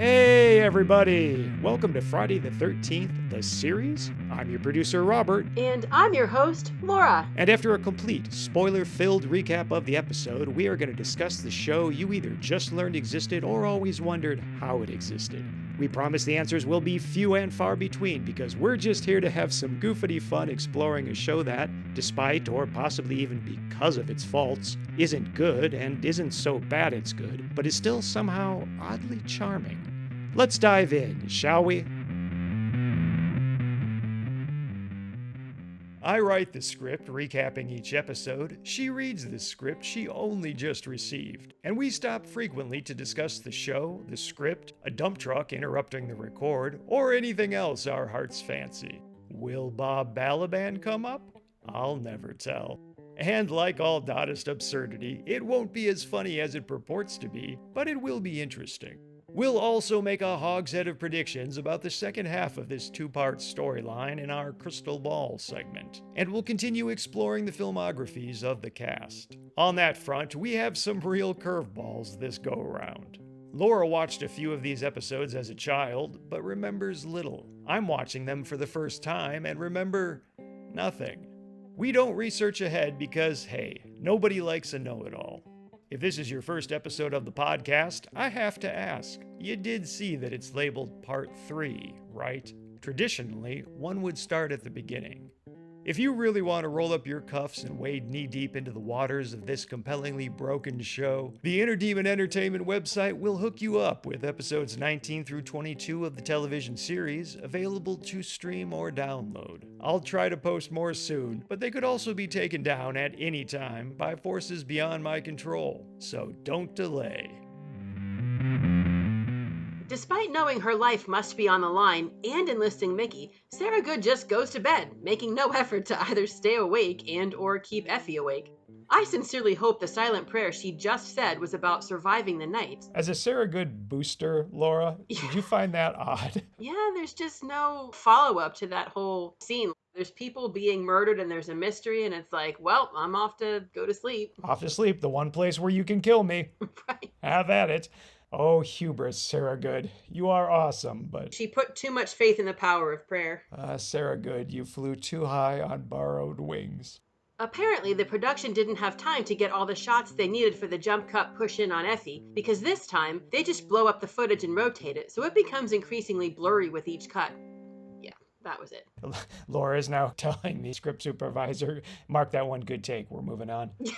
Hey everybody! Welcome to Friday the 13th, the series. I'm your producer, Robert. And I'm your host, Laura. And after a complete, spoiler-filled recap of the episode, we are going to discuss the show you either just learned existed or always wondered how it existed. We promise the answers will be few and far between because we're just here to have some goofity fun exploring a show that, despite or possibly even because of its faults, isn't good and isn't so bad it's good, but is still somehow oddly charming. Let's dive in, shall we? I write the script recapping each episode, she reads the script she only just received, and we stop frequently to discuss the show, the script, a dump truck interrupting the record, or anything else our hearts fancy. Will Bob Balaban come up? I'll never tell. And like all Dadaist absurdity, it won't be as funny as it purports to be, but it will be interesting. We'll also make a hogshead of predictions about the second half of this two-part storyline in our Crystal Ball segment, and we'll continue exploring the filmographies of the cast. On that front, we have some real curveballs this go-around. Laura watched a few of these episodes as a child, but remembers little. I'm watching them for the first time and remember nothing. We don't research ahead because, hey, nobody likes a know-it-all. If this is your first episode of the podcast, I have to ask, you did see that it's labeled Part 3, right? Traditionally, one would start at the beginning. If you really want to roll up your cuffs and wade knee-deep into the waters of this compellingly broken show, the Interdemon Entertainment website will hook you up with episodes 19 through 22 of the television series, available to stream or download. I'll try to post more soon, but they could also be taken down at any time by forces beyond my control, so don't delay. Despite knowing her life must be on the line and enlisting Mickey, Sarah Good just goes to bed, making no effort to either stay awake and or keep Effie awake. I sincerely hope the silent prayer she just said was about surviving the night. As a Sarah Good booster, Laura, did you find that odd? Yeah, there's just no follow-up to that whole scene. There's people being murdered and there's a mystery and it's like, well, I'm off to go to sleep. Off to sleep, the one place where you can kill me. Right. Have at it. Oh, hubris, Sarah Good. You are awesome, but... She put too much faith in the power of prayer. Sarah Good, you flew too high on borrowed wings. Apparently, the production didn't have time to get all the shots they needed for the jump cut push in on Effie, because this time, they just blow up the footage and rotate it, so it becomes increasingly blurry with each cut. Yeah, that was it. Laura is now telling the script supervisor, mark that one good take, we're moving on. Yes.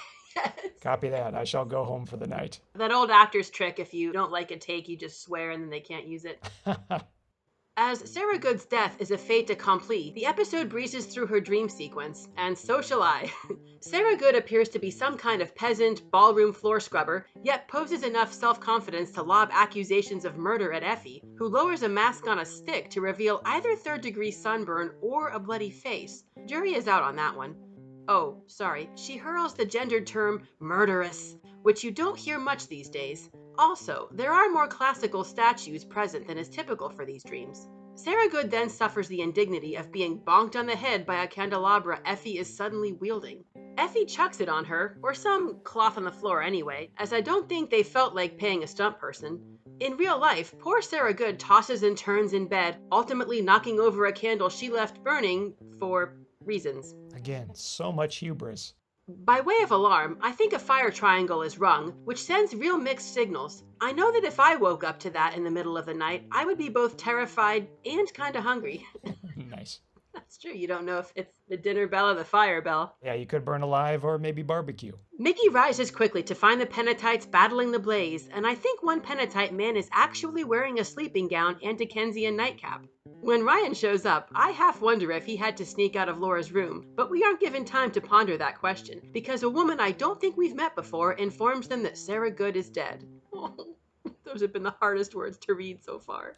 Copy that, I shall go home for the night. That old actor's trick, if you don't like a take, you just swear and then they can't use it. As Sarah Good's death is a fait accompli, the episode breezes through her dream sequence, and so shall I. Sarah Good appears to be some kind of peasant, ballroom floor scrubber, yet poses enough self-confidence to lob accusations of murder at Effie, who lowers a mask on a stick to reveal either third-degree sunburn or a bloody face. Jury is out on that one. Oh, sorry, she hurls the gendered term murderess, which you don't hear much these days. Also, there are more classical statues present than is typical for these dreams. Sarah Good then suffers the indignity of being bonked on the head by a candelabra Effie is suddenly wielding. Effie chucks it on her, or some cloth on the floor anyway, as I don't think they felt like paying a stunt person. In real life, poor Sarah Good tosses and turns in bed, ultimately knocking over a candle she left burning for reasons. Again, so much hubris. By way of alarm, I think a fire triangle is rung, which sends real mixed signals. I know that if I woke up to that in the middle of the night, I would be both terrified and kinda hungry. Nice. That's true, you don't know if it's the dinner bell or the fire bell. Yeah, you could burn alive or maybe barbecue. Mickey rises quickly to find the Penatites battling the blaze, and I think one Penatite man is actually wearing a sleeping gown and Dickensian nightcap. When Ryan shows up, I half wonder if he had to sneak out of Laura's room, but we aren't given time to ponder that question, because a woman I don't think we've met before informs them that Sarah Good is dead. Oh, those have been the hardest words to read so far.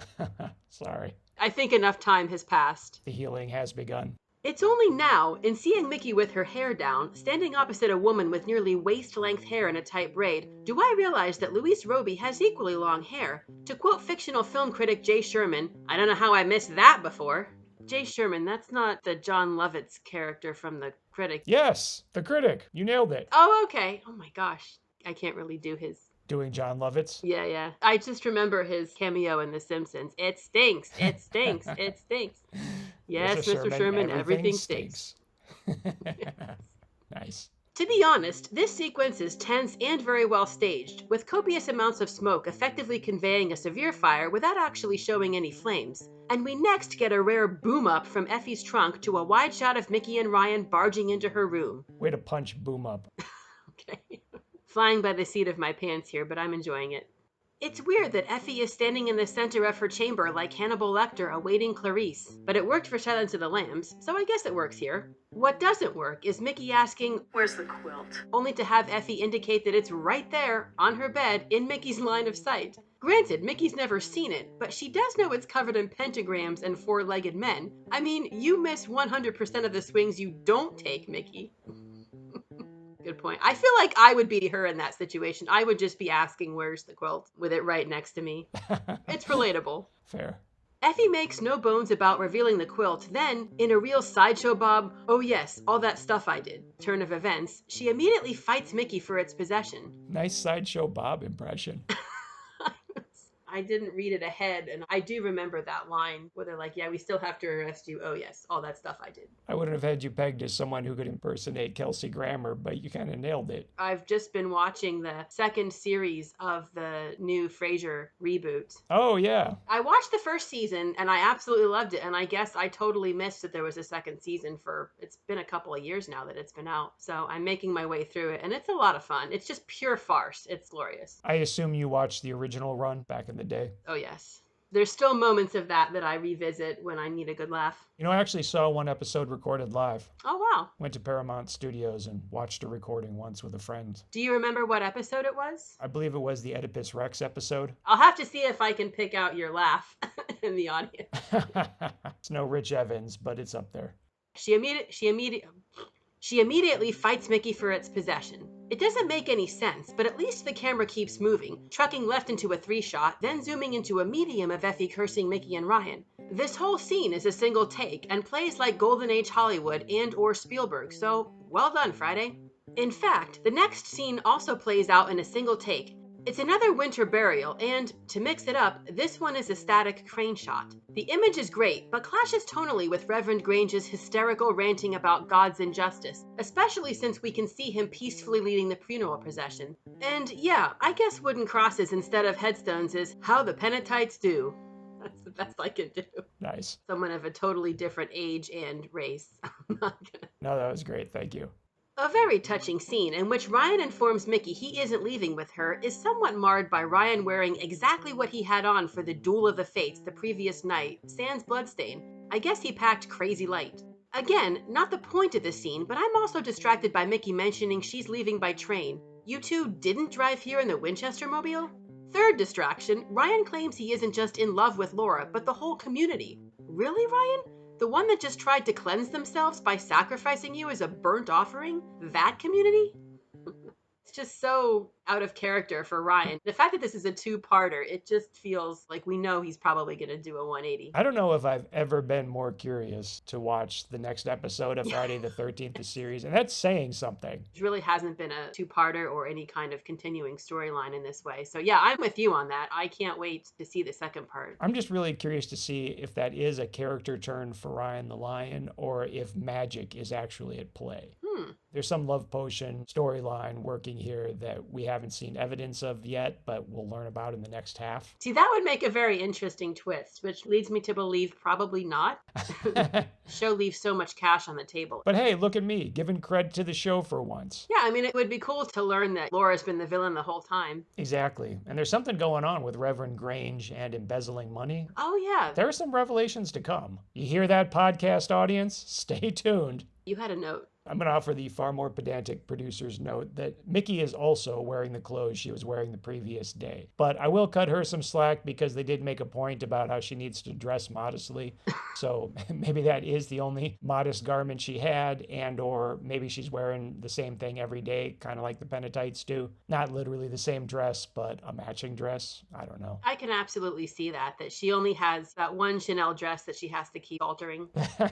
Sorry. I think enough time has passed. The healing has begun. It's only now, in seeing Mickey with her hair down, standing opposite a woman with nearly waist-length hair in a tight braid, do I realize that Louise Roby has equally long hair. To quote fictional film critic Jay Sherman, I don't know how I missed that before. Jay Sherman, that's not the John Lovitz character from The Critic. Yes, The Critic. You nailed it. Oh, okay. Oh my gosh. I can't really do his Doing John Lovitz? Yeah, yeah. I just remember his cameo in The Simpsons. It stinks. It stinks. It stinks. Yes, Mr. Sherman, everything stinks. Nice. To be honest, this sequence is tense and very well staged, with copious amounts of smoke effectively conveying a severe fire without actually showing any flames. And we next get a rare boom up from Effie's trunk to a wide shot of Mickey and Ryan barging into her room. Way to punch boom up. Okay. Flying by the seat of my pants here, but I'm enjoying it. It's weird that Effie is standing in the center of her chamber like Hannibal Lecter awaiting Clarice, but it worked for Silence of the Lambs, so I guess it works here. What doesn't work is Mickey asking, "Where's the quilt?" only to have Effie indicate that it's right there, on her bed, in Mickey's line of sight. Granted, Mickey's never seen it, but she does know it's covered in pentagrams and four-legged men. I mean, you miss 100% of the swings you don't take, Mickey. Good point. I feel like I would be her in that situation. I would just be asking, "Where's the quilt?" with it right next to me. It's relatable. Fair. Effie makes no bones about revealing the quilt. Then, in a real Sideshow Bob, "Oh yes, all that stuff I did" turn of events, she immediately fights Mickey for its possession. Nice Sideshow Bob impression. I didn't read it ahead, and I do remember that line where they're like, "Yeah, we still have to arrest you. Oh yes, all that stuff I did." I wouldn't have had you pegged as someone who could impersonate Kelsey Grammer, but you kind of nailed it. I've just been watching the second series of the new Frasier reboot. Oh, yeah. I watched the first season, and I absolutely loved it, and I guess I totally missed that there was a second season it's been a couple of years now that it's been out. So I'm making my way through it, and it's a lot of fun. It's just pure farce. It's glorious. I assume you watched the original run back in the day. Oh, yes. There's still moments of that I revisit when I need a good laugh. You know, I actually saw one episode recorded live. Oh, wow. Went to Paramount Studios and watched a recording once with a friend. Do you remember what episode it was? I believe it was the Oedipus Rex episode. I'll have to see if I can pick out your laugh in the audience. It's no Rich Evans, but it's up there. She immediately fights Mickey for its possession. It doesn't make any sense, but at least the camera keeps moving, trucking left into a 3-shot, then zooming into a medium of Effie cursing Mickey and Ryan. This whole scene is a single take and plays like Golden Age Hollywood and or Spielberg, so well done, Friday. In fact, the next scene also plays out in a single take. It's another winter burial, and, to mix it up, this one is a static crane shot. The image is great, but clashes tonally with Reverend Grange's hysterical ranting about God's injustice, especially since we can see him peacefully leading the funeral procession. And yeah, I guess wooden crosses instead of headstones is how the Pentattites do. That's the best I can do. Nice. Someone of a totally different age and race. I'm not gonna... No, that was great. Thank you. A very touching scene in which Ryan informs Mickey he isn't leaving with her is somewhat marred by Ryan wearing exactly what he had on for the Duel of the Fates the previous night, sans bloodstain. I guess he packed crazy light. Again, not the point of the scene, but I'm also distracted by Mickey mentioning she's leaving by train. You two didn't drive here in the Winchester Mobile? Third distraction, Ryan claims he isn't just in love with Laura, but the whole community. Really, Ryan? The one that just tried to cleanse themselves by sacrificing you as a burnt offering? That community? It's just so out of character for Ryan. The fact that this is a 2-parter, it just feels like we know he's probably going to do a 180. I don't know if I've ever been more curious to watch the next episode of Friday the 13th, the series, and that's saying something. There really hasn't been a 2-parter or any kind of continuing storyline in this way. So yeah, I'm with you on that. I can't wait to see the second part. I'm just really curious to see if that is a character turn for Ryan the Lion or if magic is actually at play. There's some love potion storyline working here that we haven't seen evidence of yet, but we'll learn about in the next half. See, that would make a very interesting twist, which leads me to believe probably not. Show leaves so much cash on the table. But hey, look at me, giving credit to the show for once. Yeah, I mean, it would be cool to learn that Laura's been the villain the whole time. Exactly. And there's something going on with Reverend Grange and embezzling money. Oh, yeah. There are some revelations to come. You hear that, podcast audience? Stay tuned. You had a note. I'm going to offer the far more pedantic producer's note that Mickey is also wearing the clothes she was wearing the previous day. But I will cut her some slack because they did make a point about how she needs to dress modestly. So maybe that is the only modest garment she had, and or maybe she's wearing the same thing every day, kind of like the Pentattites do. Not literally the same dress, but a matching dress. I don't know. I can absolutely see that she only has that one Chanel dress that she has to keep altering.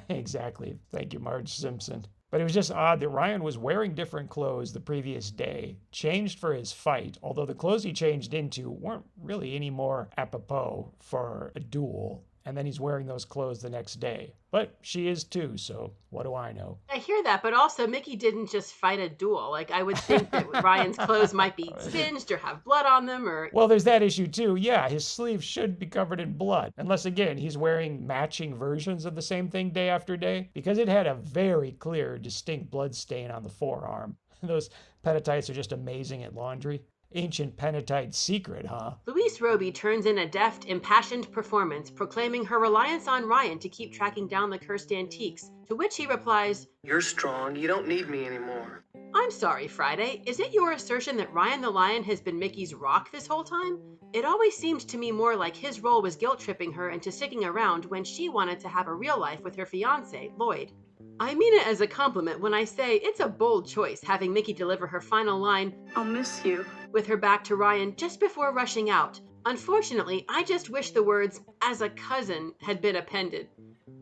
Exactly. Thank you, Marge Simpson. But it was just odd that Ryan was wearing different clothes the previous day, changed for his fight, although the clothes he changed into weren't really any more apropos for a duel. And then he's wearing those clothes the next day. But she is too, so what do I know? I hear that, but also Mickey didn't just fight a duel. Like, I would think that Ryan's clothes might be singed or have blood on them or... Well, there's that issue too. Yeah, his sleeves should be covered in blood. Unless, again, he's wearing matching versions of the same thing day after day. Because it had a very clear, distinct blood stain on the forearm. Those penatites are just amazing at laundry. Ancient penatite secret, huh? Louise Roby turns in a deft, impassioned performance, proclaiming her reliance on Ryan to keep tracking down the cursed antiques, to which he replies, "You're strong. You don't need me anymore." I'm sorry, Friday. Is it your assertion that Ryan the Lion has been Mickey's rock this whole time? It always seemed to me more like his role was guilt-tripping her into sticking around when she wanted to have a real life with her fiancé, Lloyd. I mean it as a compliment when I say it's a bold choice having Mickey deliver her final line, "I'll miss you," with her back to Ryan just before rushing out. Unfortunately, I just wish the words, as a cousin, had been appended.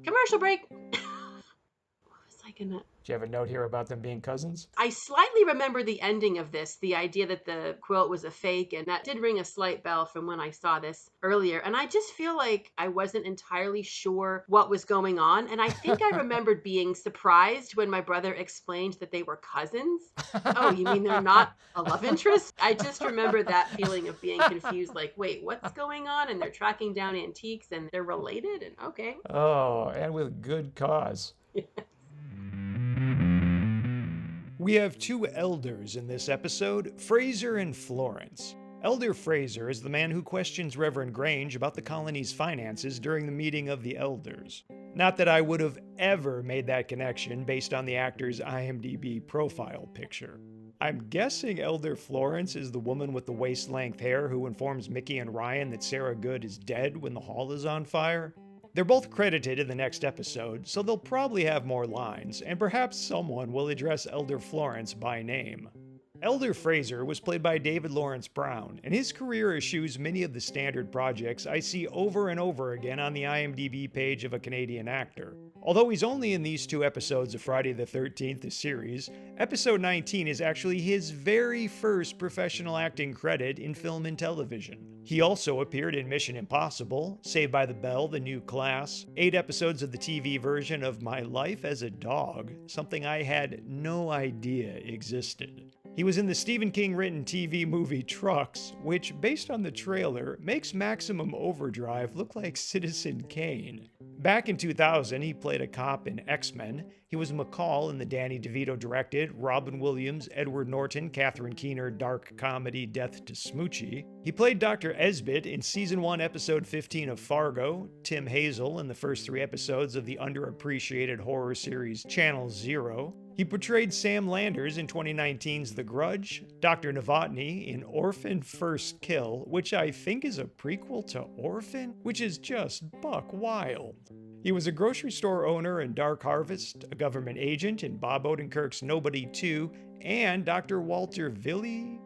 Commercial break. What was I gonna... Do you have a note here about them being cousins? I slightly remember the ending of this, the idea that the quilt was a fake, and that did ring a slight bell from when I saw this earlier. And I just feel like I wasn't entirely sure what was going on. And I think I remembered being surprised when my brother explained that they were cousins. Oh, you mean they're not a love interest? I just remember that feeling of being confused, like, wait, what's going on? And they're tracking down antiques and they're related? And okay. Oh, and with good cause. We have two elders in this episode, Fraser and Florence. Elder Fraser is the man who questions Reverend Grange about the colony's finances during the meeting of the elders. Not that I would have ever made that connection based on the actor's IMDb profile picture. I'm guessing Elder Florence is the woman with the waist-length hair who informs Mickey and Ryan that Sarah Good is dead when the hall is on fire. They're both credited in the next episode, so they'll probably have more lines, and perhaps someone will address Elder Florence by name. Elder Fraser was played by David Lawrence Brown, and his career eschews many of the standard projects I see over and over again on the IMDb page of a Canadian actor. Although he's only in these two episodes of Friday the 13th, the series, episode 19 is actually his very first professional acting credit in film and television. He also appeared in Mission Impossible, Saved by the Bell, The New Class, 8 episodes of the TV version of My Life as a Dog, something I had no idea existed. He was in the Stephen King written TV movie Trucks, which, based on the trailer, makes Maximum Overdrive look like Citizen Kane. Back in 2000, he played a cop in X-Men. He was McCall in the Danny DeVito directed, Robin Williams, Edward Norton, Catherine Keener dark comedy Death to Smoochie. He played Dr. Esbit in Season 1, Episode 15 of Fargo, Tim Hazel in the first 3 episodes of the underappreciated horror series Channel Zero. He portrayed Sam Landers in 2019's The Grudge, Dr. Novotny in Orphan First Kill, which I think is a prequel to Orphan, which is just buck wild. He was a grocery store owner in Dark Harvest, a government agent in Bob Odenkirk's Nobody 2, and Dr. Walter Vili,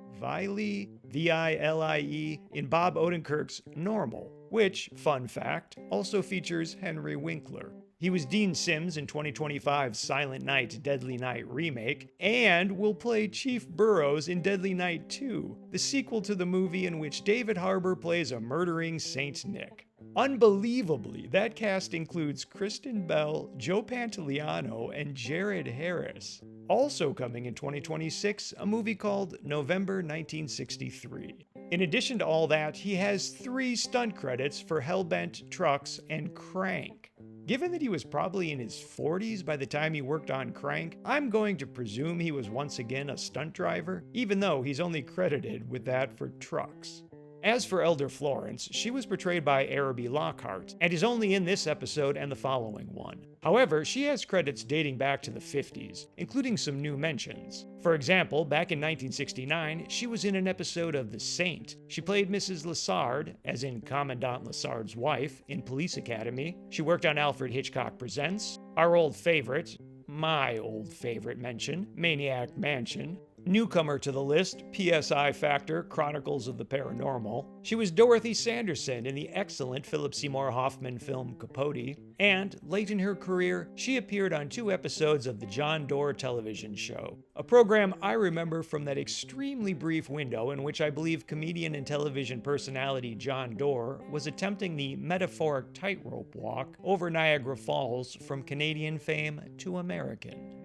V-I-L-I-E, in Bob Odenkirk's Normal, which, fun fact, also features Henry Winkler. He was Dean Sims in 2025's Silent Night, Deadly Night remake, and will play Chief Burroughs in Deadly Night 2, the sequel to the movie in which David Harbour plays a murdering Saint Nick. Unbelievably, that cast includes Kristen Bell, Joe Pantoliano, and Jared Harris. Also coming in 2026, a movie called November 1963. In addition to all that, he has 3 stunt credits for Hellbent, Trucks, and Crank. Given that he was probably in his 40s by the time he worked on Crank, I'm going to presume he was once again a stunt driver, even though he's only credited with that for Trucks. As for Elder Florence, she was portrayed by Araby Lockhart, and is only in this episode and the following one. However, she has credits dating back to the 50s, including some new mentions. For example, back in 1969, she was in an episode of The Saint. She played Mrs. Lassard, as in Commandant Lassard's wife, in Police Academy. She worked on Alfred Hitchcock Presents, our old favorite, my old favorite mention, Maniac Mansion. Newcomer to the list, PSI Factor, Chronicles of the Paranormal. She was Dorothy Sanderson in the excellent Philip Seymour Hoffman film Capote. And, late in her career, she appeared on 2 episodes of the John Doerr television show, a program I remember from that extremely brief window in which I believe comedian and television personality John Doerr was attempting the metaphoric tightrope walk over Niagara Falls from Canadian fame to American.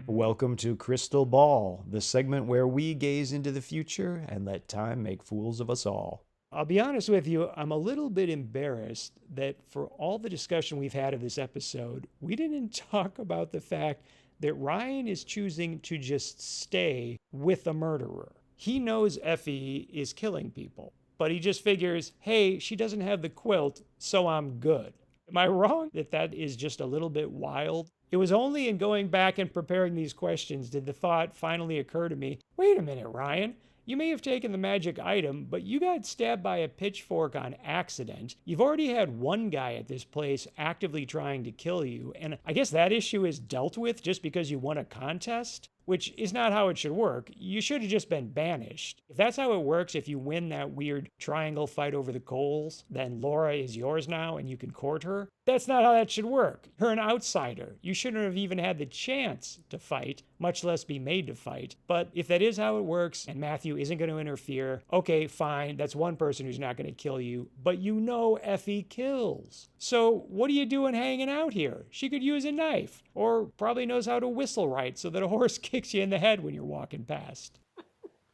Welcome to Crystal Ball, the segment where we gaze into the future and let time make fools of us all. I'll be honest with you, I'm a little bit embarrassed that for all the discussion we've had of this episode, we didn't talk about the fact that Ryan is choosing to just stay with the murderer. He knows Effie is killing people, but he just figures, hey, she doesn't have the quilt, so I'm good. Am I wrong that that is just a little bit wild? It was only in going back and preparing these questions did the thought finally occur to me, wait a minute, Ryan. You may have taken the magic item, but you got stabbed by a pitchfork on accident. You've already had one guy at this place actively trying to kill you, and I guess that issue is dealt with just because you won a contest? Which is not how it should work. You should have just been banished. If that's how it works, if you win that weird triangle fight over the coals, then Laura is yours now and you can court her. That's not how that should work. You're an outsider. You shouldn't have even had the chance to fight, much less be made to fight. But if that is how it works and Matthew isn't going to interfere, okay, fine, that's one person who's not going to kill you, but you know Effie kills. So what are you doing hanging out here? She could use a knife, or probably knows how to whistle right so that a horse kicks you in the head when you're walking past.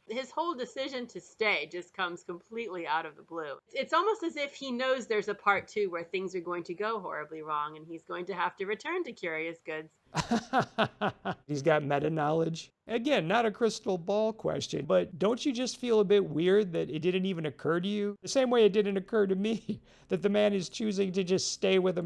His whole decision to stay just comes completely out of the blue. It's almost as if he knows there's a part 2 where things are going to go horribly wrong and he's going to have to return to Curious Goods. He's got meta knowledge. Again, not a crystal ball question, but don't you just feel a bit weird that it didn't even occur to you? The same way it didn't occur to me that the man is choosing to just stay with a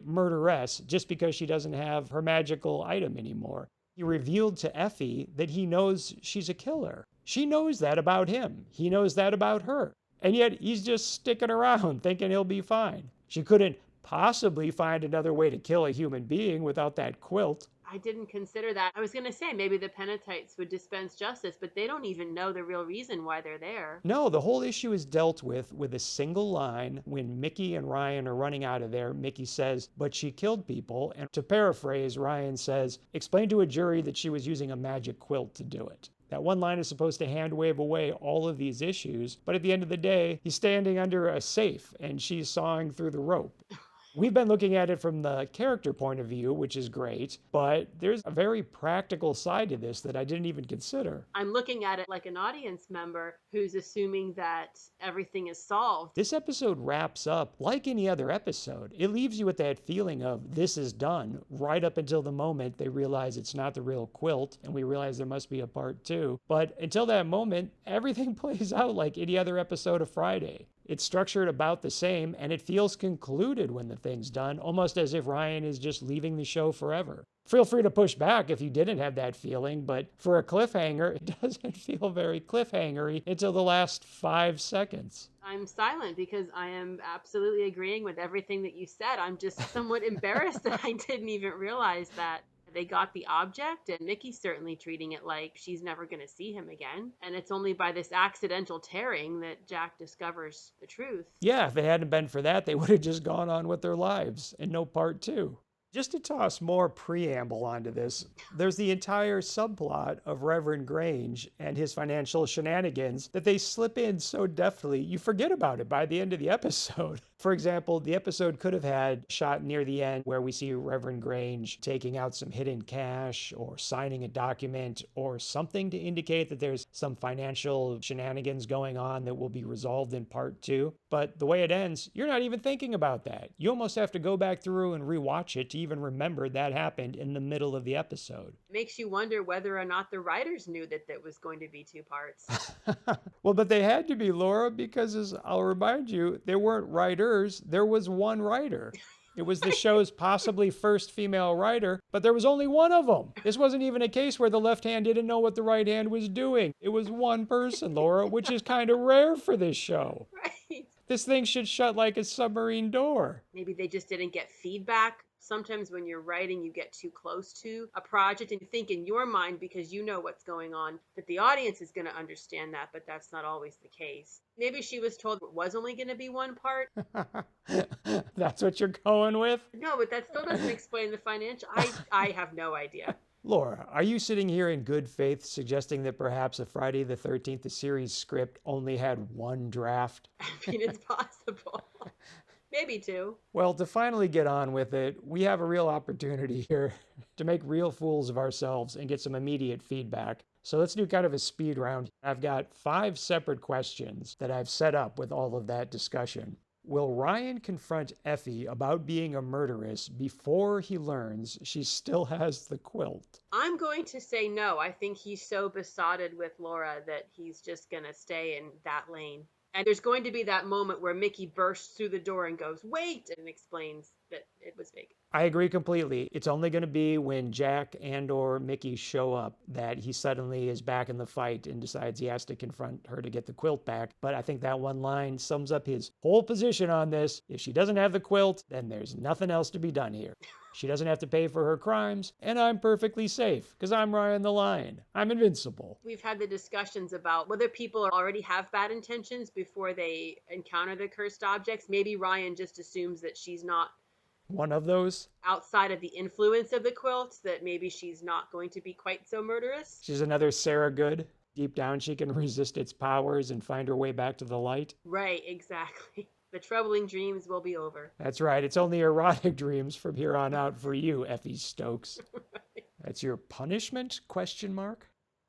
murderess, just because she doesn't have her magical item anymore. He revealed to Effie that he knows she's a killer. She knows that about him. He knows that about her. And yet he's just sticking around thinking he'll be fine. She couldn't possibly find another way to kill a human being without that quilt. I didn't consider that. I was going to say maybe the Penatites would dispense justice, but they don't even know the real reason why they're there. No, the whole issue is dealt with a single line. When Mickey and Ryan are running out of there, Mickey says, but she killed people. And to paraphrase, Ryan says, explain to a jury that she was using a magic quilt to do it. That one line is supposed to hand wave away all of these issues, but at the end of the day, he's standing under a safe and she's sawing through the rope. We've been looking at it from the character point of view, which is great, but there's a very practical side to this that I didn't even consider. I'm looking at it like an audience member who's assuming that everything is solved. This episode wraps up like any other episode. It leaves you with that feeling of this is done right up until the moment they realize it's not the real quilt and we realize there must be a part 2. But until that moment, everything plays out like any other episode of Friday. It's structured about the same, and it feels concluded when the thing's done, almost as if Ryan is just leaving the show forever. Feel free to push back if you didn't have that feeling, but for a cliffhanger, it doesn't feel very cliffhangery until the last 5 seconds. I'm silent because I am absolutely agreeing with everything that you said. I'm just somewhat embarrassed that I didn't even realize that they got the object, and Mickey's certainly treating it like she's never going to see him again. And it's only by this accidental tearing that Jack discovers the truth. Yeah, if it hadn't been for that, they would have just gone on with their lives and no part 2. Just to toss more preamble onto this, there's the entire subplot of Reverend Grange and his financial shenanigans that they slip in so deftly you forget about it by the end of the episode. For example, the episode could have had a shot near the end where we see Reverend Grange taking out some hidden cash or signing a document or something to indicate that there's some financial shenanigans going on that will be resolved in part 2. But the way it ends, you're not even thinking about that. You almost have to go back through and rewatch it to even remember that happened in the middle of the episode. Makes you wonder whether or not the writers knew that there was going to be 2 parts. Well, but they had to be, Laura, because as I'll remind you, there weren't writers, there was one writer. It was the show's possibly first female writer, but there was only one of them. This wasn't even a case where the left hand didn't know what the right hand was doing. It was one person, Laura, which is kind of rare for this show. Right. This thing should shut like a submarine door. Maybe they just didn't get feedback Sometimes when you're writing, you get too close to a project and you think in your mind, because you know what's going on, that the audience is going to understand that, but that's not always the case. Maybe she was told it was only going to be one part. That's what you're going with? No, but that still doesn't explain the financial. I have no idea. Laura, are you sitting here in good faith suggesting that perhaps a Friday the 13th, the series script, only had one draft? I mean, it's possible. Maybe two. Well, to finally get on with it, we have a real opportunity here to make real fools of ourselves and get some immediate feedback. So let's do kind of a speed round. I've got 5 separate questions that I've set up with all of that discussion. Will Ryan confront Effie about being a murderess before he learns she still has the quilt? I'm going to say no. I think he's so besotted with Laura that he's just going to stay in that lane. And there's going to be that moment where Mickey bursts through the door and goes, "Wait!" and explains that it was fake. I agree completely. It's only going to be when Jack and or Mickey show up that he suddenly is back in the fight and decides he has to confront her to get the quilt back. But I think that one line sums up his whole position on this. If she doesn't have the quilt, then there's nothing else to be done here. She doesn't have to pay for her crimes, and I'm perfectly safe because I'm Ryan the Lion. I'm invincible. We've had the discussions about whether people already have bad intentions before they encounter the cursed objects. Maybe Ryan just assumes that she's not one of those. Outside of the influence of the quilt, that maybe she's not going to be quite so murderous. She's another Sarah Good. Deep down, she can resist its powers and find her way back to the light. Right, exactly. The troubling dreams will be over. That's right. It's only erotic dreams from here on out for you, Effie Stokes. Right. That's your punishment? ?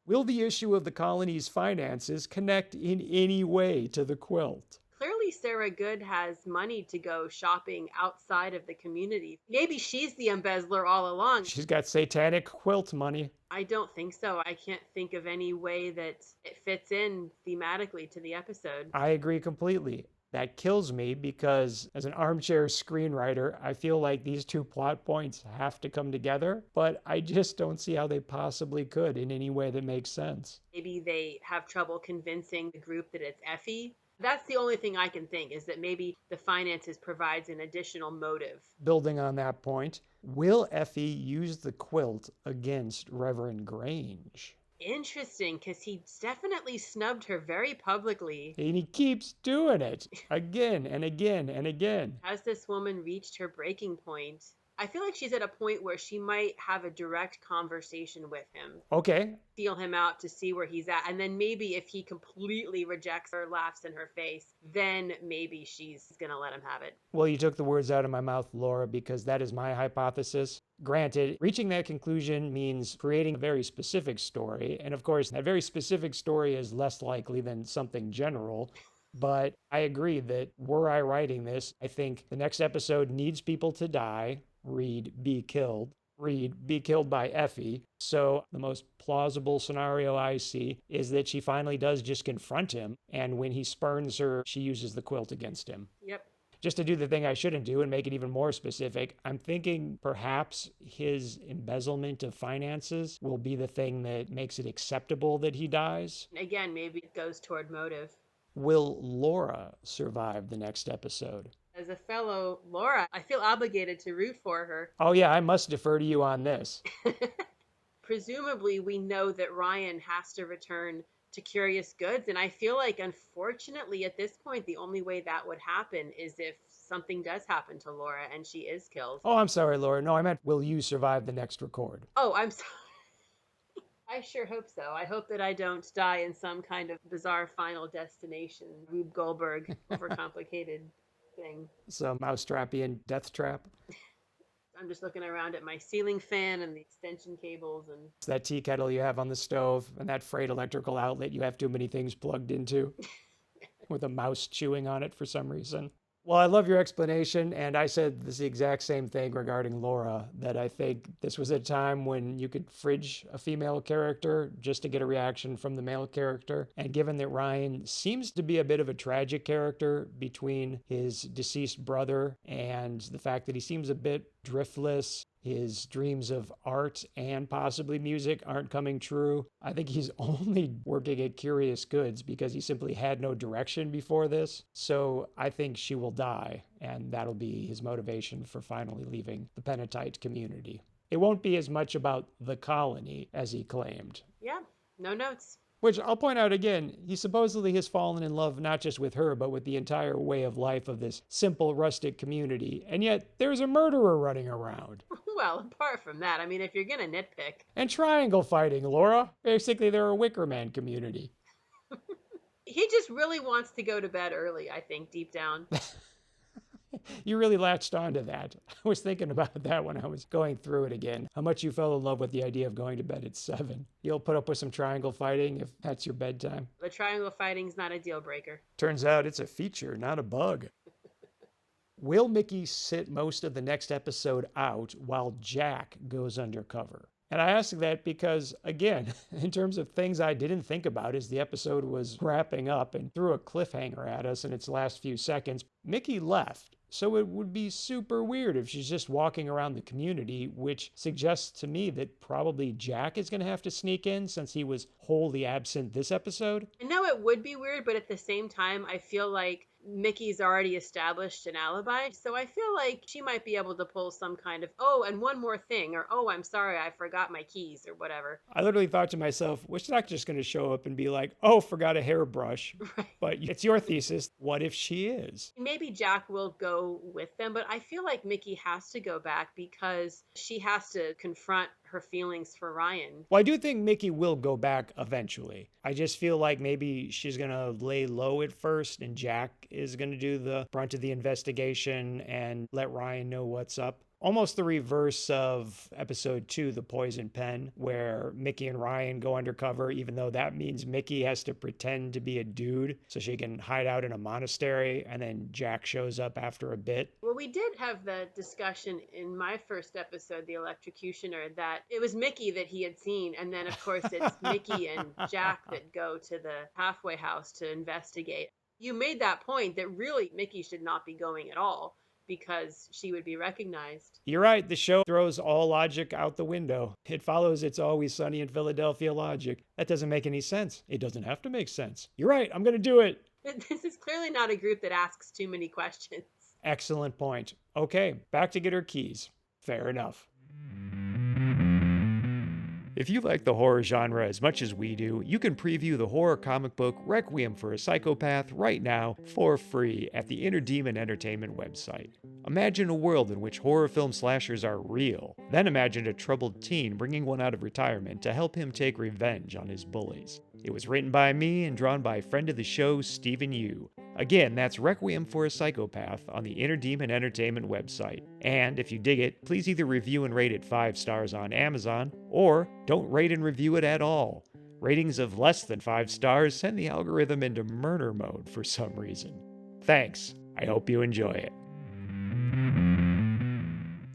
Will the issue of the colony's finances connect in any way to the quilt? Clearly, Sarah Good has money to go shopping outside of the community. Maybe she's the embezzler all along. She's got satanic quilt money. I don't think so. I can't think of any way that it fits in thematically to the episode. I agree completely. That kills me because as an armchair screenwriter, I feel like these 2 plot points have to come together, but I just don't see how they possibly could in any way that makes sense. Maybe they have trouble convincing the group that it's Effie. That's the only thing I can think, is that maybe the finances provides an additional motive. Building on that point, will Effie use the quilt against Reverend Grange? Interesting, because he definitely snubbed her very publicly. And he keeps doing it again and again and again. Has this woman reached her breaking point? I feel like she's at a point where she might have a direct conversation with him. Okay. Feel him out to see where he's at. And then maybe if he completely rejects her, laughs in her face, then maybe she's going to let him have it. Well, you took the words out of my mouth, Laura, because that is my hypothesis. Granted, reaching that conclusion means creating a very specific story. And of course, that very specific story is less likely than something general. But I agree that were I writing this, I think the next episode needs people to die. Read, be killed. Read, be killed by Effie. So the most plausible scenario I see is that she finally does just confront him. And when he spurns her, she uses the quilt against him. Yep. Just to do the thing I shouldn't do and make it even more specific, I'm thinking perhaps his embezzlement of finances will be the thing that makes it acceptable that he dies. Again, maybe it goes toward motive. Will Laura survive the next episode? As a fellow Laura, I feel obligated to root for her. Oh yeah, I must defer to you on this. Presumably, we know that Ryan has to return to Curious Goods, and I feel like, unfortunately, at this point, the only way that would happen is if something does happen to Laura and she is killed. Oh, I'm sorry, Laura. No, I meant, will you survive the next record? Oh, I'm sorry. I sure hope so. I hope that I don't die in some kind of bizarre Final Destination, Rube Goldberg, overcomplicated thing. Some mousetrapian death trap. I'm just looking around at my ceiling fan and the extension cables and... It's that tea kettle you have on the stove and that frayed electrical outlet you have too many things plugged into with a mouse chewing on it for some reason. Well, I love your explanation, and I said this the exact same thing regarding Laura, that I think this was a time when you could fridge a female character just to get a reaction from the male character. And given that Ryan seems to be a bit of a tragic character between his deceased brother and the fact that he seems a bit driftless, his dreams of art and possibly music aren't coming true. I think he's only working at Curious Goods because he simply had no direction before this. So I think she will die, and that'll be his motivation for finally leaving the Pentatite community. It won't be as much about the colony as he claimed. Yeah, no notes. Which I'll point out again, he supposedly has fallen in love not just with her, but with the entire way of life of this simple, rustic community. And yet, there's a murderer running around. Well, apart from that, I mean, if you're gonna nitpick. And triangle fighting, Laura. Basically, they're a Wicker Man community. He just really wants to go to bed early, I think, deep down. You really latched onto that. I was thinking about that when I was going through it again. How much you fell in love with the idea of going to bed at 7. You'll put up with some triangle fighting if that's your bedtime. The triangle fighting's not a deal breaker. Turns out it's a feature, not a bug. Will Mickey sit most of the next episode out while Jack goes undercover? And I ask that because, again, in terms of things I didn't think about as the episode was wrapping up and threw a cliffhanger at us in its last few seconds, Mickey left. So it would be super weird if she's just walking around the community, which suggests to me that probably Jack is going to have to sneak in since he was wholly absent this episode. I know it would be weird, but at the same time, I feel like Mickey's already established an alibi, so I feel like she might be able to pull some kind of, oh, and one more thing, or oh, I'm sorry, I forgot my keys, or whatever. I literally thought to myself, well, she's not just going to show up and be like, oh, forgot a hairbrush. Right. But it's your thesis. What if she is? Maybe Jack will go with them, but I feel like Mickey has to go back because she has to confront her feelings for Ryan. Well, I do think Mickey will go back eventually. I just feel like maybe she's going to lay low at first and Jack is going to do the brunt of the investigation and let Ryan know what's up. Almost the reverse of episode 2, The Poison Pen, where Mickey and Ryan go undercover, even though that means Mickey has to pretend to be a dude so she can hide out in a monastery, and then Jack shows up after a bit. Well, we did have the discussion in my first episode, The Electrocutioner, that it was Mickey that he had seen, and then, of course, it's Mickey and Jack that go to the halfway house to investigate. You made that point that really Mickey should not be going at all, because she would be recognized. You're right, the show throws all logic out the window. It follows It's Always Sunny in Philadelphia logic. That doesn't make any sense. It doesn't have to make sense. You're right, I'm going to do it. This is clearly not a group that asks too many questions. Excellent point. Okay, back to get her keys. Fair enough. If you like the horror genre as much as we do, you can preview the horror comic book Requiem for a Psychopath right now for free at the Inner Demon Entertainment website. Imagine a world in which horror film slashers are real. Then imagine a troubled teen bringing one out of retirement to help him take revenge on his bullies. It was written by me and drawn by friend of the show, Stephen Yu. Again, that's Requiem for a Psychopath on the Inner Demon Entertainment website. And if you dig it, please either review and rate it 5 stars on Amazon, or don't rate and review it at all. Ratings of less than 5 stars send the algorithm into murder mode for some reason. Thanks. I hope you enjoy it.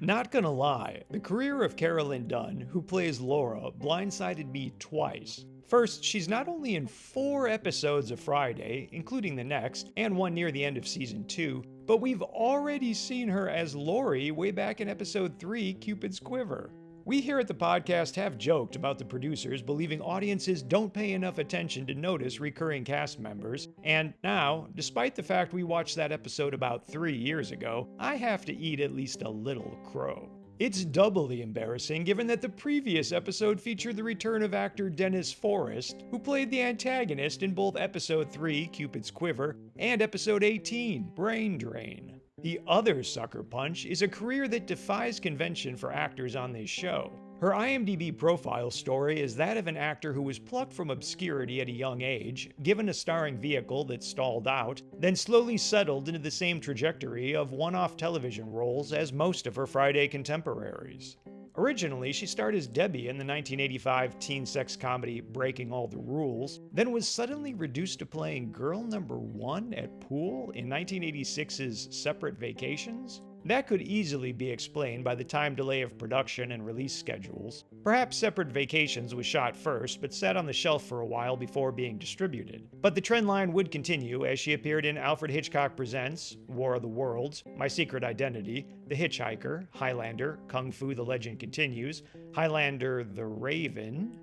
Not gonna lie, the career of Carolyn Dunn, who plays Laura, blindsided me twice. First, she's not only in 4 episodes of Friday, including the next, and one near the end of season 2, but we've already seen her as Lori way back in episode 3, Cupid's Quiver. We here at the podcast have joked about the producers believing audiences don't pay enough attention to notice recurring cast members, and now, despite the fact we watched that episode about 3 years ago, I have to eat at least a little crow. It's doubly embarrassing given that the previous episode featured the return of actor Dennis Forrest, who played the antagonist in both episode 3, Cupid's Quiver, and episode 18, Brain Drain. The other sucker punch is a career that defies convention for actors on this show. Her IMDb profile story is that of an actor who was plucked from obscurity at a young age, given a starring vehicle that stalled out, then slowly settled into the same trajectory of one-off television roles as most of her Friday contemporaries. Originally, she starred as Debbie in the 1985 teen sex comedy Breaking All the Rules, then was suddenly reduced to playing girl number 1 at pool in 1986's Separate Vacations. That could easily be explained by the time delay of production and release schedules. Perhaps Separate Vacations was shot first, but sat on the shelf for a while before being distributed. But the trend line would continue as she appeared in Alfred Hitchcock Presents, War of the Worlds, My Secret Identity, The Hitchhiker, Highlander, Kung Fu The Legend Continues, Highlander The Raven.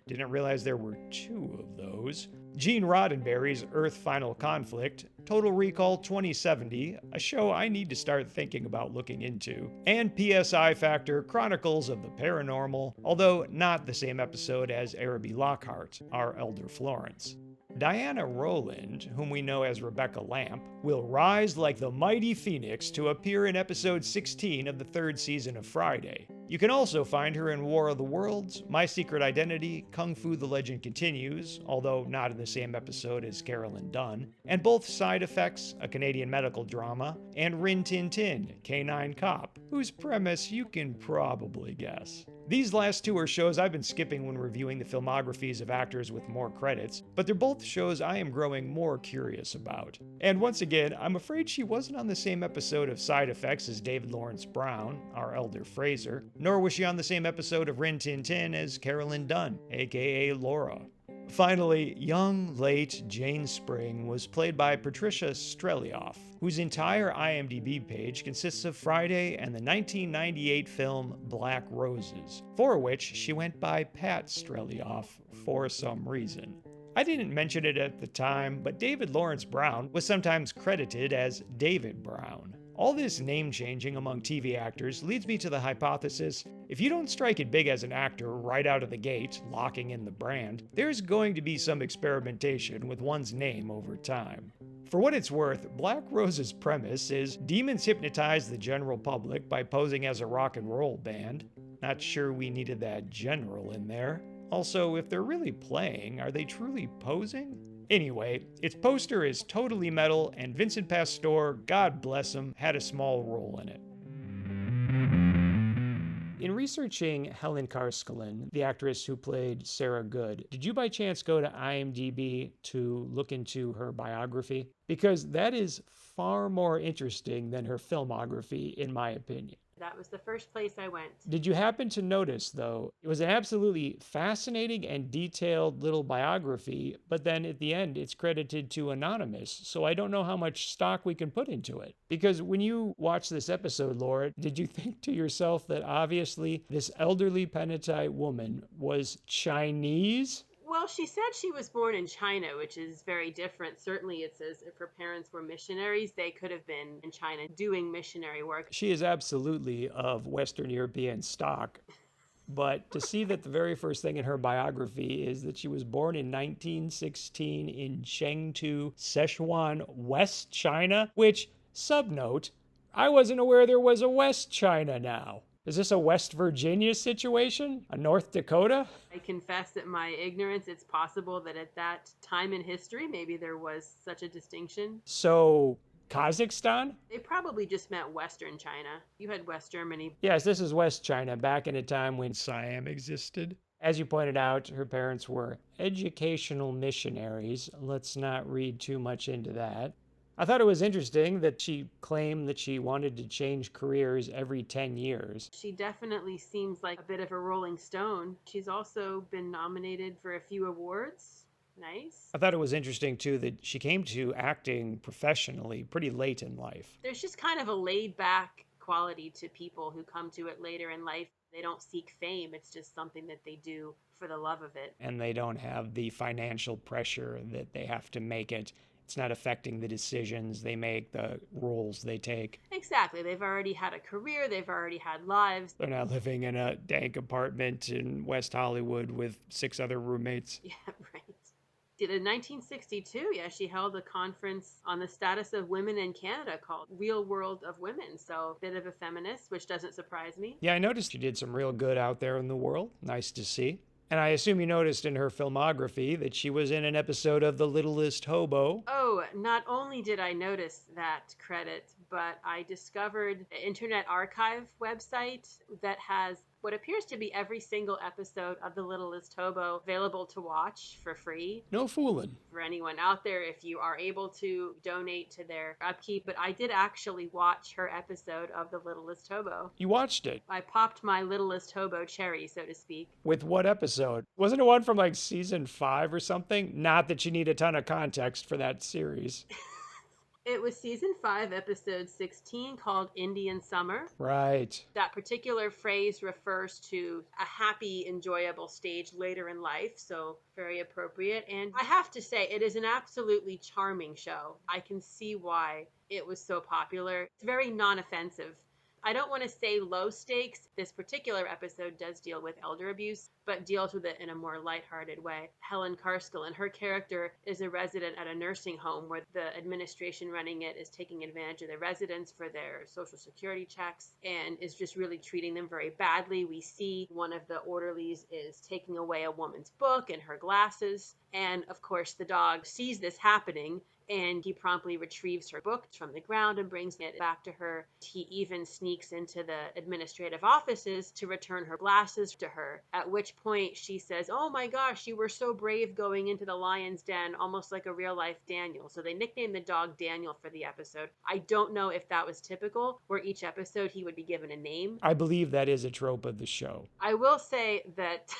Didn't realize there were 2 of those. Gene Roddenberry's Earth Final Conflict, Total Recall 2070, a show I need to start thinking about looking into, and PSI Factor Chronicles of the Paranormal, although not the same episode as Araby Lockhart, our Elder Florence. Diana Rowland, whom we know as Rebecca Lamp, will rise like the mighty phoenix to appear in episode 16 of the 3rd season of Friday. You can also find her in War of the Worlds, My Secret Identity, Kung Fu The Legend Continues, although not in the same episode as Carolyn Dunn, and both Side Effects, a Canadian medical drama, and Rin Tin Tin, Canine Cop, whose premise you can probably guess. These last 2 are shows I've been skipping when reviewing the filmographies of actors with more credits, but they're both shows I am growing more curious about. And once again, I'm afraid she wasn't on the same episode of Side Effects as David Lawrence Brown, our Elder Fraser, nor was she on the same episode of Rin Tin Tin as Carolyn Dunn, aka Laura. Finally, young, late Jane Spring was played by Patricia Strelioff, whose entire IMDb page consists of Friday and the 1998 film Black Roses, for which she went by Pat Strelioff for some reason. I didn't mention it at the time, but David Lawrence Brown was sometimes credited as David Brown. All this name changing among TV actors leads me to the hypothesis, if you don't strike it big as an actor right out of the gate, locking in the brand, there's going to be some experimentation with one's name over time. For what it's worth, Black Rose's premise is demons hypnotize the general public by posing as a rock and roll band. Not sure we needed that general in there. Also, if they're really playing, are they truly posing? Anyway, its poster is totally metal, and Vincent Pastore, God bless him, had a small role in it. In researching Helen Karskelen, the actress who played Sarah Good, did you by chance go to IMDb to look into her biography? Because that is far more interesting than her filmography, in my opinion. That was the first place I went. Did you happen to notice, though, it was an absolutely fascinating and detailed little biography, but then at the end it's credited to Anonymous, so I don't know how much stock we can put into it. Because when you watch this episode, Laura, did you think to yourself that obviously this elderly Pentatite woman was Chinese? Well, she said she was born in China, which is very different. Certainly, it says if her parents were missionaries, they could have been in China doing missionary work. She is absolutely of Western European stock. But to see that the very first thing in her biography is that she was born in 1916 in Chengdu, Sichuan, West China, which, subnote, I wasn't aware there was a West China now. Is this a West Virginia situation? A North Dakota? I confess that my ignorance, it's possible that at that time in history, maybe there was such a distinction. So, Kazakhstan? They probably just meant Western China. You had West Germany. Yes, this is West China, back in a time when Siam existed. As you pointed out, her parents were educational missionaries. Let's not read too much into that. I thought it was interesting that she claimed that she wanted to change careers every 10 years. She definitely seems like a bit of a rolling stone. She's also been nominated for a few awards. Nice. I thought it was interesting, too, that she came to acting professionally pretty late in life. There's just kind of a laid-back quality to people who come to it later in life. They don't seek fame. It's just something that they do for the love of it. And they don't have the financial pressure that they have to make it. It's not affecting the decisions they make, the roles they take. Exactly. They've already had a career. They've already had lives. They're not living in a dank apartment in West Hollywood with 6 other roommates. Yeah, right. In 1962, she held a conference on the status of women in Canada called Real World of Women. So a bit of a feminist, which doesn't surprise me. Yeah, I noticed she did some real good out there in the world. Nice to see. And I assume you noticed in her filmography that she was in an episode of The Littlest Hobo. Oh, not only did I notice that credit, but I discovered an Internet Archive website that has what appears to be every single episode of The Littlest Hobo available to watch for free. No fooling. For anyone out there, if you are able to donate to their upkeep, but I did actually watch her episode of The Littlest Hobo. You watched it? I popped my Littlest Hobo cherry, so to speak. With what episode? Wasn't it one from like season 5 or something? Not that you need a ton of context for that series. It was season 5, episode 16, called Indian Summer. Right. That particular phrase refers to a happy, enjoyable stage later in life, so very appropriate. And I have to say, it is an absolutely charming show. I can see why it was so popular. It's very non-offensive. I don't want to say low stakes. This particular episode does deal with elder abuse, but deals with it in a more lighthearted way. Helen Karskelen, her character is a resident at a nursing home where the administration running it is taking advantage of the residents for their social security checks and is just really treating them very badly. We see one of the orderlies is taking away a woman's book and her glasses. And of course, the dog sees this happening and he promptly retrieves her book from the ground and brings it back to her. He even sneaks into the administrative offices to return her glasses to her, at which point she says, "Oh my gosh, you were so brave going into the lion's den, almost like a real-life Daniel." So they nicknamed the dog Daniel for the episode. I don't know if that was typical, where each episode he would be given a name. I believe that is a trope of the show. I will say that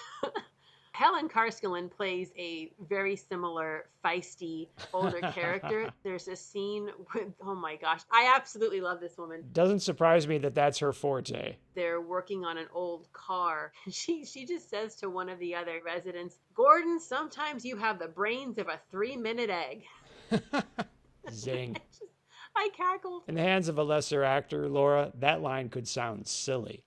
Helen Karskelen plays a very similar feisty older character. There's a scene with, oh my gosh, I absolutely love this woman. Doesn't surprise me that that's her forte. They're working on an old car. She just says to one of the other residents, "Gordon, sometimes you have the brains of a 3-minute egg." Zing. I cackled. In the hands of a lesser actor, Laura, that line could sound silly.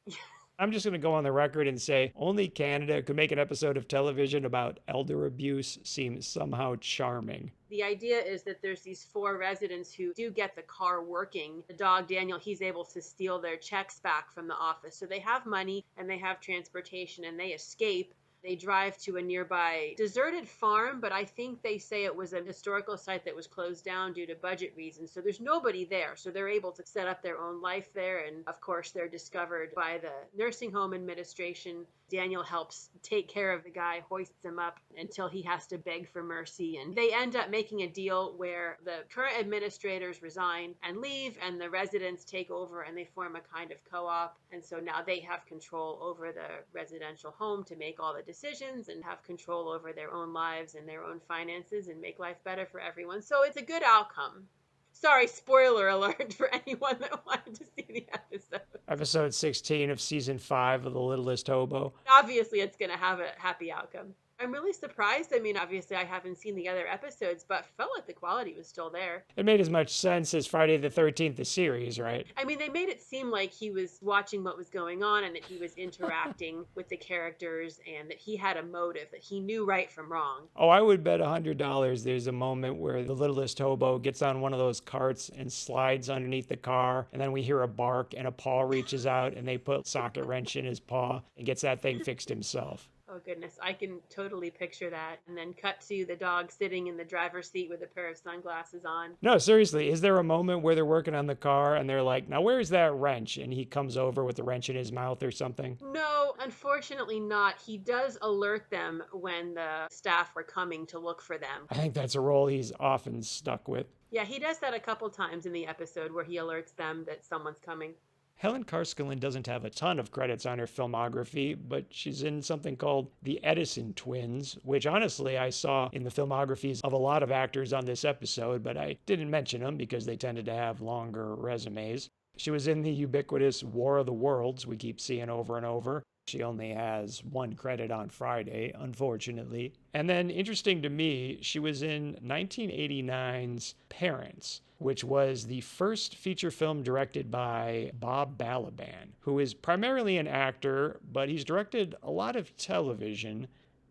I'm just going to go on the record and say only Canada could make an episode of television about elder abuse seem somehow charming. The idea is that there's these 4 residents who do get the car working. The dog, Daniel, he's able to steal their checks back from the office. So they have money and they have transportation and they escape. They drive to a nearby deserted farm, but I think they say it was a historical site that was closed down due to budget reasons. So there's nobody there. So they're able to set up their own life there. And of course, they're discovered by the nursing home administration. Daniel helps take care of the guy, hoists him up until he has to beg for mercy. And they end up making a deal where the current administrators resign and leave, and the residents take over and they form a kind of co-op. And so now they have control over the residential home to make all the decisions and have control over their own lives and their own finances and make life better for everyone. So it's a good outcome. Sorry, spoiler alert for anyone that wanted to see the episode. Episode 16 of season 5 of The Littlest Hobo. Obviously, it's going to have a happy outcome. I'm really surprised. I mean, obviously, I haven't seen the other episodes, but felt like the quality was still there. It made as much sense as Friday the 13th, the series, right? I mean, they made it seem like he was watching what was going on and that he was interacting with the characters and that he had a motive, that he knew right from wrong. Oh, I would bet $100 there's a moment where the Littlest Hobo gets on one of those carts and slides underneath the car, and then we hear a bark and a paw reaches out and they put a socket wrench in his paw and gets that thing fixed himself. Oh, goodness. I can totally picture that. And then cut to the dog sitting in the driver's seat with a pair of sunglasses on. No, seriously, is there a moment where they're working on the car and they're like, "Now where's that wrench?" And he comes over with the wrench in his mouth or something? No, unfortunately not. He does alert them when the staff were coming to look for them. I think that's a role he's often stuck with. Yeah, he does that a couple times in the episode where he alerts them that someone's coming. Helen Karskelen doesn't have a ton of credits on her filmography, but she's in something called The Edison Twins, which honestly I saw in the filmographies of a lot of actors on this episode, but I didn't mention them because they tended to have longer resumes. She was in the ubiquitous War of the Worlds we keep seeing over and over. She only has 1 credit on Friday, unfortunately. And then, interesting to me, she was in 1989's Parents, which was the first feature film directed by Bob Balaban, who is primarily an actor, but he's directed a lot of television.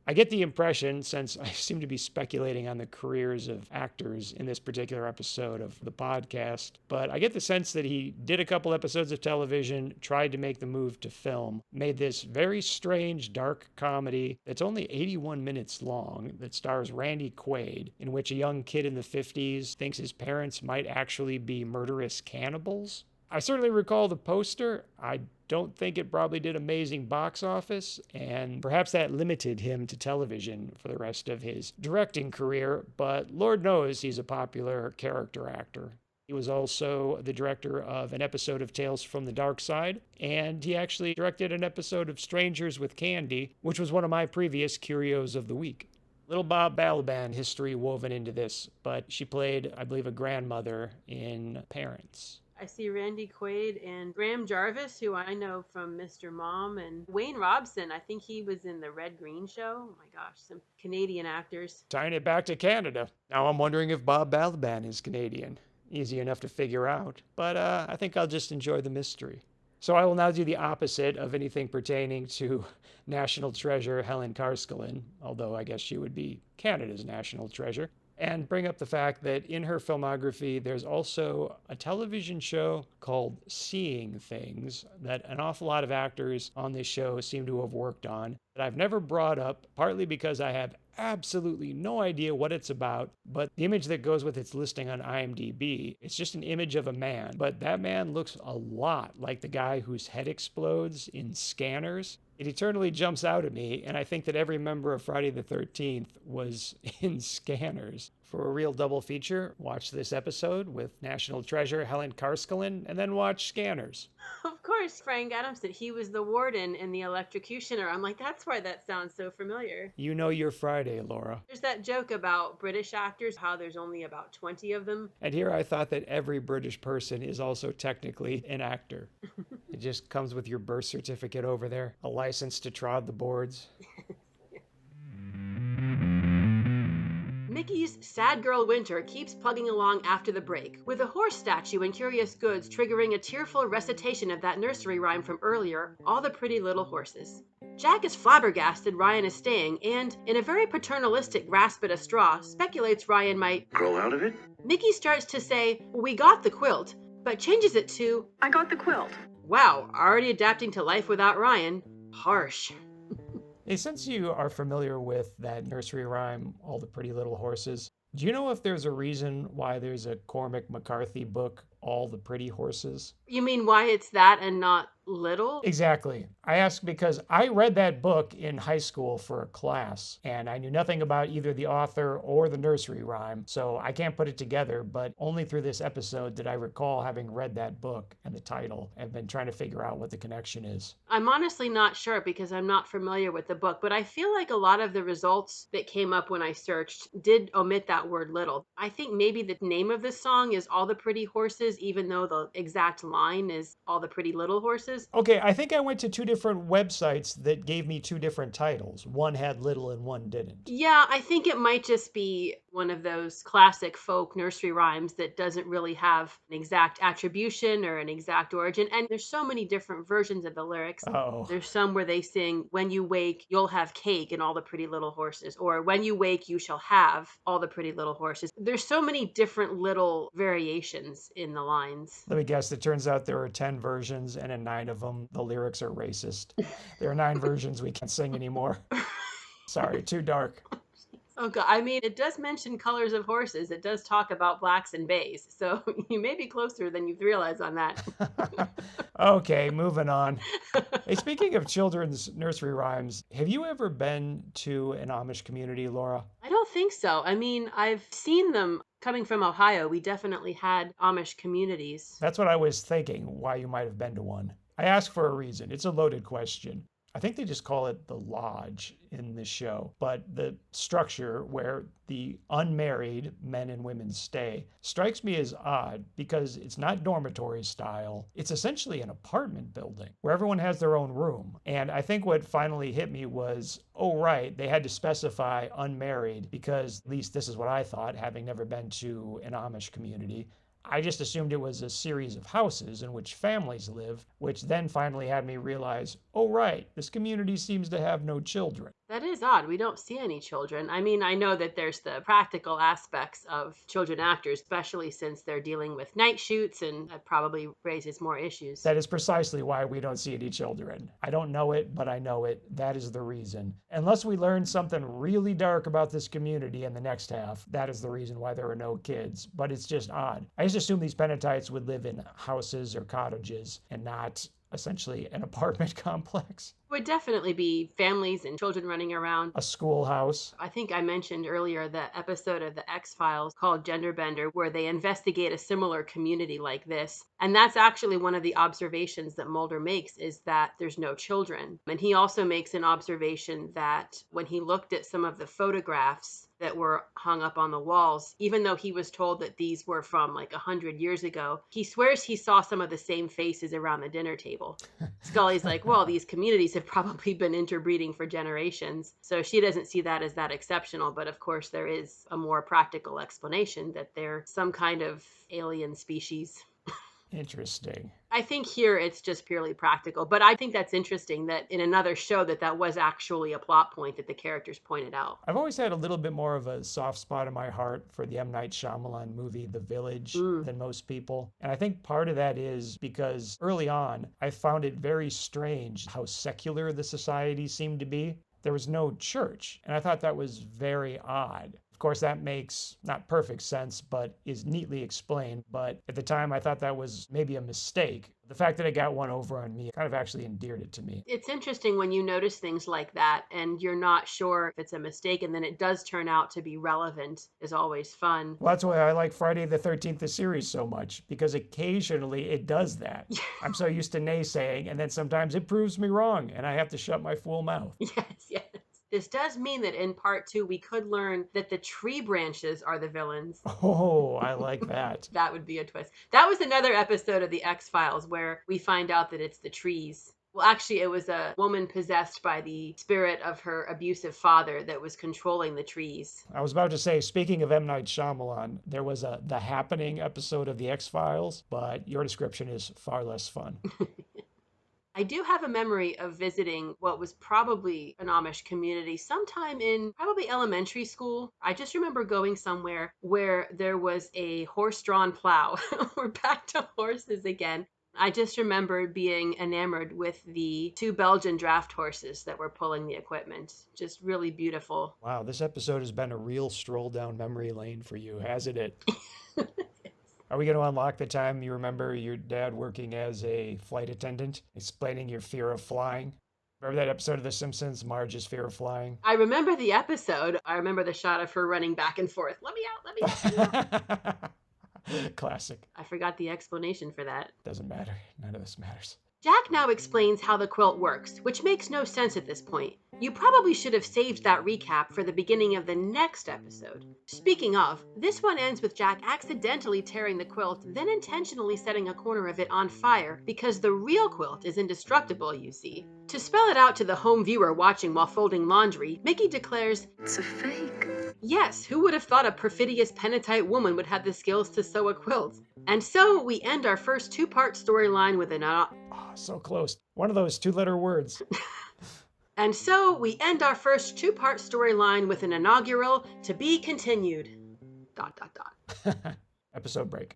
I get the impression, since I seem to be speculating on the careers of actors in this particular episode of the podcast, but I get the sense that he did a couple episodes of television, tried to make the move to film, made this very strange, dark comedy that's only 81 minutes long that stars Randy Quaid, in which a young kid in the 50s thinks his parents might actually be murderous cannibals. I certainly recall the poster. I don't think it probably did amazing box office, and perhaps that limited him to television for the rest of his directing career, but Lord knows he's a popular character actor. He was also the director of an episode of Tales from the Dark Side, and he actually directed an episode of Strangers with Candy, which was one of my previous Curios of the Week. Little Bob Balaban history woven into this, but she played, I believe, a grandmother in Parents. I see Randy Quaid and Graham Jarvis, who I know from Mr. Mom, and Wayne Robson. I think he was in the Red Green Show. Oh my gosh, some Canadian actors. Tying it back to Canada. Now I'm wondering if Bob Balaban is Canadian. Easy enough to figure out, but I think I'll just enjoy the mystery. So I will now do the opposite of anything pertaining to national treasure Helen Karskelen, although I guess she would be Canada's national treasure, and bring up the fact that in her filmography, there's also a television show called Seeing Things that an awful lot of actors on this show seem to have worked on that I've never brought up, partly because I have absolutely no idea what it's about, but the image that goes with its listing on IMDb, it's just an image of a man, but that man looks a lot like the guy whose head explodes in Scanners. It eternally jumps out at me, and I think that every member of Friday the 13th was in Scanners. For a real double feature, watch this episode with National Treasure Helen Karskelen, and then watch Scanners. Of course, Frank Adamson. He was the warden in The Electrocutioner. I'm like, that's why that sounds so familiar. You know your Friday, Laura. There's that joke about British actors, how there's only about 20 of them. And here I thought that every British person is also technically an actor. It just comes with your birth certificate over there, a license to trod the boards. Mickey's Sad Girl Winter keeps plugging along after the break, with a horse statue in Curious Goods triggering a tearful recitation of that nursery rhyme from earlier, All the Pretty Little Horses. Jack is flabbergasted Ryan is staying and, in a very paternalistic grasp at a straw, speculates Ryan might Grow out of it? Mickey starts to say, "We got the quilt," but changes it to, I got the quilt. "Wow, already adapting to life without Ryan. Harsh." Hey, since you are familiar with that nursery rhyme, All the Pretty Little Horses, do you know if there's a reason why there's a Cormac McCarthy book, All the Pretty Horses? You mean why it's that and not little? Exactly. I ask because I read that book in high school for a class, and I knew nothing about either the author or the nursery rhyme, so I can't put it together, but only through this episode did I recall having read that book and the title and been trying to figure out what the connection is. I'm honestly not sure because I'm not familiar with the book, but I feel like a lot of the results that came up when I searched did omit that word little. I think maybe the name of this song is All the Pretty Horses, even though the exact line is All the Pretty Little Horses. Okay, I think I went to two different websites that gave me two different titles. One had little and one didn't. Yeah, I think it might just be one of those classic folk nursery rhymes that doesn't really have an exact attribution or an exact origin. And there's so many different versions of the lyrics. Uh-oh. There's some where they sing, "When you wake, you'll have cake and all the pretty little horses," or "When you wake, you shall have all the pretty little horses." There's so many different little variations in the lines. Let me guess, it turns out there are 10 versions, and in 9 of them, the lyrics are racist. There are 9 versions we can't sing anymore. Sorry, too dark. Oh God, I mean, it does mention colors of horses. It does talk about blacks and bays. So you may be closer than you've realized on that. Okay, moving on. Hey, speaking of children's nursery rhymes, have you ever been to an Amish community, Laura? I don't think so. I mean, I've seen them. Coming from Ohio, we definitely had Amish communities. That's what I was thinking, why you might have been to one. I ask for a reason. It's a loaded question. I think they just call it the lodge in the show, but the structure where the unmarried men and women stay strikes me as odd because it's not dormitory style. It's essentially an apartment building where everyone has their own room. And I think what finally hit me was, oh right, they had to specify unmarried because at least this is what I thought, having never been to an Amish community. I just assumed it was a series of houses in which families live, which then finally had me realize, oh right, this community seems to have no children. That is odd. We don't see any children. I mean, I know that there's the practical aspects of children actors, especially since they're dealing with night shoots, and that probably raises more issues. That is precisely why we don't see any children. I don't know it, but I know it. That is the reason. Unless we learn something really dark about this community in the next half, that is the reason why there are no kids. But it's just odd. I just assume these Penatites would live in houses or cottages and not essentially an apartment complex. Would definitely be families and children running around. A schoolhouse. I think I mentioned earlier the episode of the X-Files called Genderbender, where they investigate a similar community like this. And that's actually one of the observations that Mulder makes, is that there's no children. And he also makes an observation that when he looked at some of the photographs that were hung up on the walls, even though he was told that these were from like 100 years ago, he swears he saw some of the same faces around the dinner table. Scully's like, well, these communities have probably been interbreeding for generations. So she doesn't see that as that exceptional. But of course, there is a more practical explanation that they're some kind of alien species. Interesting. I think here it's just purely practical, but I think that's interesting that in another show that was actually a plot point that the characters pointed out. I've always had a little bit more of a soft spot in my heart for the M. Night Shyamalan movie, The Village, than most people. And I think part of that is because early on, I found it very strange how secular the society seemed to be. There was no church, and I thought that was very odd. Of course, that makes not perfect sense, but is neatly explained. But at the time, I thought that was maybe a mistake. The fact that it got one over on me kind of actually endeared it to me. It's interesting when you notice things like that and you're not sure if it's a mistake, and then it does turn out to be relevant, is always fun. Well, that's why I like Friday the 13th, the series, so much, because occasionally it does that. I'm so used to naysaying, and then sometimes it proves me wrong, and I have to shut my fool mouth. Yes. This does mean that in part 2, we could learn that the tree branches are the villains. Oh, I like that. That would be a twist. That was another episode of the X-Files where we find out that it's the trees. Well, actually, it was a woman possessed by the spirit of her abusive father that was controlling the trees. I was about to say, speaking of M. Night Shyamalan, there was a The Happening episode of the X-Files, but your description is far less fun. I do have a memory of visiting what was probably an Amish community sometime in probably elementary school. I just remember going somewhere where there was a horse-drawn plow. We're back to horses again. I just remember being enamored with the 2 Belgian draft horses that were pulling the equipment. Just really beautiful. Wow, this episode has been a real stroll down memory lane for you, hasn't it? Are we going to unlock the time you remember your dad working as a flight attendant, explaining your fear of flying? Remember that episode of The Simpsons, Marge's fear of flying? I remember the episode. I remember the shot of her running back and forth. Let me out. Classic. I forgot the explanation for that. Doesn't matter. None of this matters. Jack now explains how the quilt works, which makes no sense at this point. You probably should have saved that recap for the beginning of the next episode. Speaking of, this one ends with Jack accidentally tearing the quilt, then intentionally setting a corner of it on fire because the real quilt is indestructible, you see. To spell it out to the home viewer watching while folding laundry, Mickey declares, It's a fake. Yes, who would have thought a perfidious Penatite woman would have the skills to sew a quilt? And so we end our first 2-part storyline with an... so close. One of those 2-letter words. And so we end our first 2-part storyline with an inaugural to be continued. ... Episode break.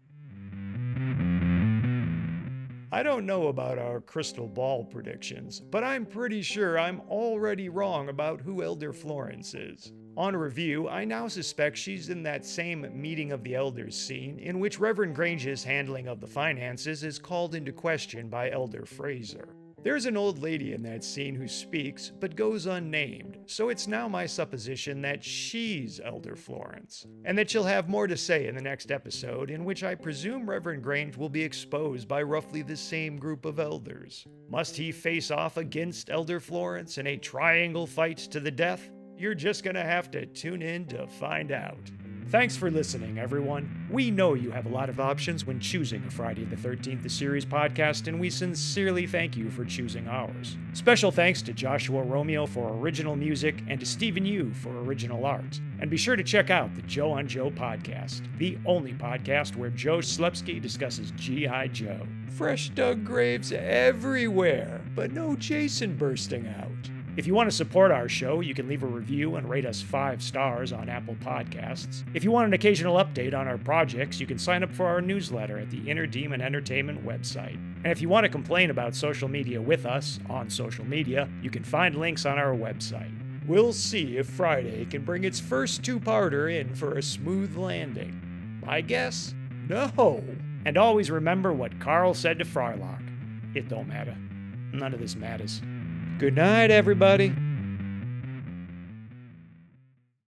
I don't know about our crystal ball predictions, but I'm pretty sure I'm already wrong about who Elder Florence is. On review, I now suspect she's in that same meeting of the elders scene in which Reverend Grange's handling of the finances is called into question by Elder Fraser. There's an old lady in that scene who speaks, but goes unnamed, so it's now my supposition that she's Elder Florence, and that she'll have more to say in the next episode, in which I presume Reverend Grange will be exposed by roughly the same group of elders. Must he face off against Elder Florence in a triangle fight to the death? You're just gonna have to tune in to find out. Thanks for listening, everyone. We know you have a lot of options when choosing a Friday the 13th the Series podcast, and we sincerely thank you for choosing ours. Special thanks to Joshua Romeo for original music and to Stephen Yu for original art. And be sure to check out the Joe on Joe podcast, the only podcast where Joe Slepsky discusses G.I. Joe. Fresh dug graves everywhere, but no Jason bursting out. If you want to support our show, you can leave a review and rate us 5 stars on Apple Podcasts. If you want an occasional update on our projects, you can sign up for our newsletter at the Inner Demon Entertainment website. And if you want to complain about social media with us on social media, you can find links on our website. We'll see if Friday can bring its first 2-parter in for a smooth landing. My guess? No. And always remember what Carl said to Frylock. It don't matter. None of this matters. Good night, everybody.